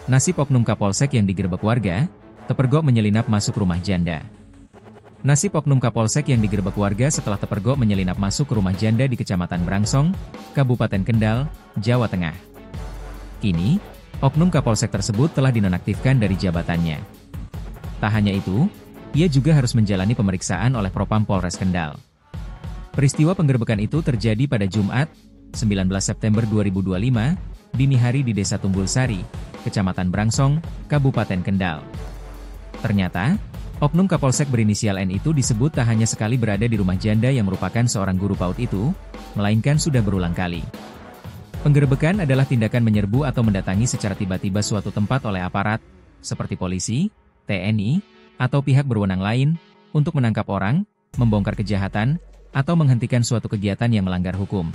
Nasib oknum Kapolsek yang digerebek warga, terpergok menyelinap masuk rumah janda. Nasib oknum Kapolsek yang digerebek warga setelah terpergok menyelinap masuk ke rumah janda di Kecamatan Brangsong, Kabupaten Kendal, Jawa Tengah. Kini, oknum Kapolsek tersebut telah dinonaktifkan dari jabatannya. Tak hanya itu, ia juga harus menjalani pemeriksaan oleh Propam Polres Kendal. Peristiwa penggerebekan itu terjadi pada Jumat, 19 September 2025, dini hari di Desa Tunggul Sari, Kecamatan Brangsong, Kabupaten Kendal. Ternyata, oknum Kapolsek berinisial N itu disebut tak hanya sekali berada di rumah janda yang merupakan seorang guru PAUD itu, melainkan sudah berulang kali. Penggerebekan adalah tindakan menyerbu atau mendatangi secara tiba-tiba suatu tempat oleh aparat, seperti polisi, TNI, atau pihak berwenang lain, untuk menangkap orang, membongkar kejahatan, atau menghentikan suatu kegiatan yang melanggar hukum.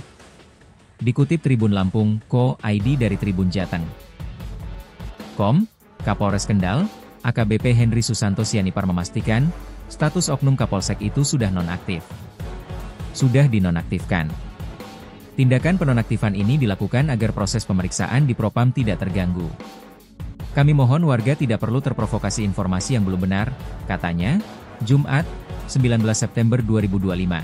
Dikutip Tribun Lampung, Co.id dari Tribun Jateng. Kapolres Kendal, AKBP Henry Susanto Sianipar memastikan, status oknum Kapolsek itu sudah nonaktif. Sudah dinonaktifkan. Tindakan penonaktifan ini dilakukan agar proses pemeriksaan di Propam tidak terganggu. Kami mohon warga tidak perlu terprovokasi informasi yang belum benar, katanya, Jumat, 19 September 2025.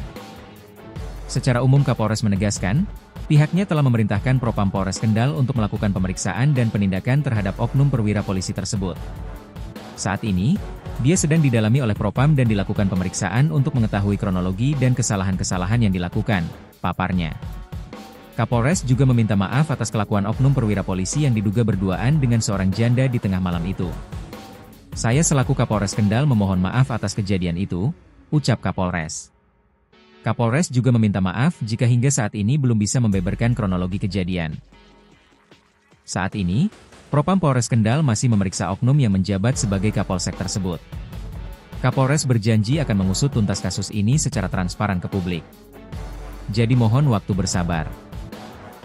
Secara umum Kapolres menegaskan, pihaknya telah memerintahkan Propam Polres Kendal untuk melakukan pemeriksaan dan penindakan terhadap oknum perwira polisi tersebut. Saat ini, dia sedang didalami oleh Propam dan dilakukan pemeriksaan untuk mengetahui kronologi dan kesalahan-kesalahan yang dilakukan, paparnya. Kapolres juga meminta maaf atas kelakuan oknum perwira polisi yang diduga berduaan dengan seorang janda di tengah malam itu. Saya selaku Kapolres Kendal memohon maaf atas kejadian itu, ucap Kapolres. Kapolres juga meminta maaf jika hingga saat ini belum bisa membeberkan kronologi kejadian. Saat ini, Propam Polres Kendal masih memeriksa oknum yang menjabat sebagai Kapolsek tersebut. Kapolres berjanji akan mengusut tuntas kasus ini secara transparan ke publik. Jadi mohon waktu bersabar.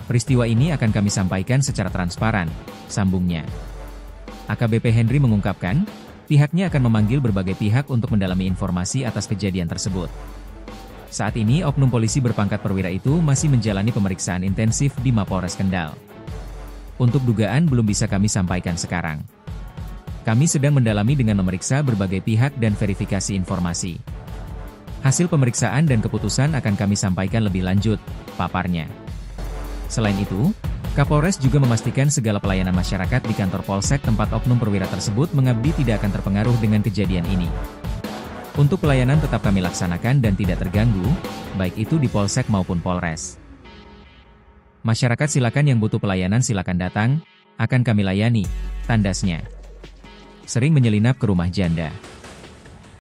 Peristiwa ini akan kami sampaikan secara transparan, sambungnya. AKBP Henry mengungkapkan, pihaknya akan memanggil berbagai pihak untuk mendalami informasi atas kejadian tersebut. Saat ini oknum polisi berpangkat perwira itu masih menjalani pemeriksaan intensif di Mapolres Kendal. Untuk dugaan belum bisa kami sampaikan sekarang. Kami sedang mendalami dengan memeriksa berbagai pihak dan verifikasi informasi. Hasil pemeriksaan dan keputusan akan kami sampaikan lebih lanjut, paparnya. Selain itu, Kapolres juga memastikan segala pelayanan masyarakat di kantor Polsek tempat oknum perwira tersebut mengabdi tidak akan terpengaruh dengan kejadian ini. Untuk pelayanan tetap kami laksanakan dan tidak terganggu, baik itu di Polsek maupun Polres. Masyarakat silakan yang butuh pelayanan silakan datang, akan kami layani, tandasnya. Sering menyelinap ke rumah janda.